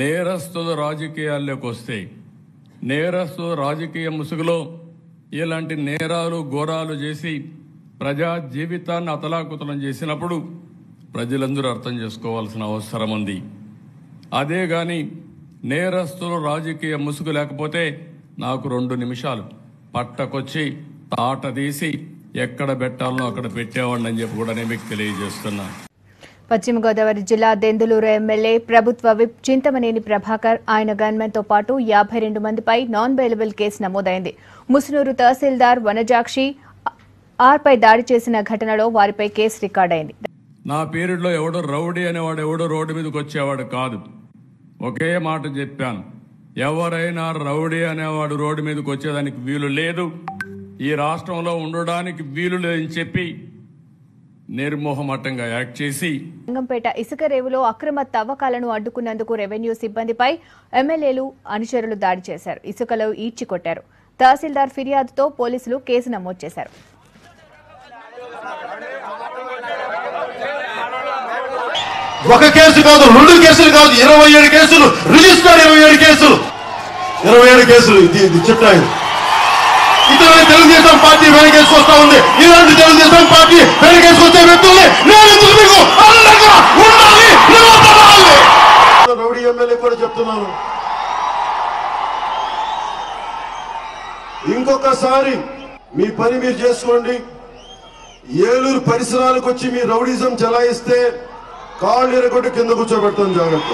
నేరస్తులు రాజకీయాల్లోకి వస్తే నేరస్తులు రాజకీయ ముసుగులో ఇలాంటి నేరాలు ఘోరాలు చేసి ప్రజా జీవితాన్ని అతలాకుతలం చేసినప్పుడు ప్రజలందరూ అర్థం చేసుకోవాల్సిన అవసరం ఉంది. అదే గాని నేరస్తులు రాజకీయ ముసుగు లేకపోతే నాకు 2 నిమిషాలు పట్టకొచ్చి తాట తీసి ఎక్కడ పెట్టాలనో అక్కడ పెట్టేవాడిని అని చెప్పి కూడా నేను మీకు తెలియజేస్తున్నా. పశ్చిమ గోదావరి జిల్లా దెందులూరు ఎమ్మెల్యే ప్రభుత్వ విప్ చింతమనేని ప్రభాకర్ ఆయన గన్మెన్తో పాటు 52 మందిపై నాన్ బెయిలబుల్ కేసు నమోదైంది. ముసునూరు తహసీల్దార్ వనజాక్షి ఆర్పై దాడి చేసిన ఘటనలో వారిపై కేసు రికార్డైంది. నా పీరియడ్లో ఎవడో రౌడీ అనేవాడు ఎవడో రోడ్డు మీదకి వచ్చేవాడు కాదు. ఒకే మాట చెప్పాను, ఎవరైనా రౌడీ అనేవాడు రోడ్డు మీదకి వచ్చేదానికి వీలు లేదు, ఈ రాష్ట్రంలో ఉండడానికి వీలు లేదని చెప్పి నిర్మోహమాటంగా యాక్ట్ చేసి రంగంపేట ఇసుక రేవులో అక్రమ తవ్వకాలను అడ్డుకున్నందుకు రెవెన్యూ సిబ్బందిపై ఎమ్మెల్యేలు అనుచరులు దాడి చేశారు. ఇసుకలో ఈడ్చికొట్టారు. తహసీల్దార్ ఫిర్యాదుతో పోలీసులు కేసు నమోదు చేశారు. ఒక కేసు కాదు, 2 కేసులు కాదు, 27 కేసులు రిజిస్టర్, 27 కేసులు, 27 కేసులు. ఇది చిట్టాయి. ఇతరులు తెలుగుదేశం పార్టీ వెనకేసుకొస్తా ఉంది. ఇలాంటి తెలుగుదేశం పార్టీ వెనకేసుకొచ్చే వ్యక్తుల్ని నేను మీకు అండగా ఉండాలి, నిలబడాలి. రౌడీ ఎమ్మెల్యే కూడా చెప్తున్నాను, ఇంకొకసారి మీ పని మీరు చేసుకోండి. ఏలూరు పరిసరాలకు వచ్చి మీ రౌడీజం చలాయిస్తే కాళ్ళు ఎరగొట్టి కింద కూర్చోబెడతాం, జాగ్రత్త.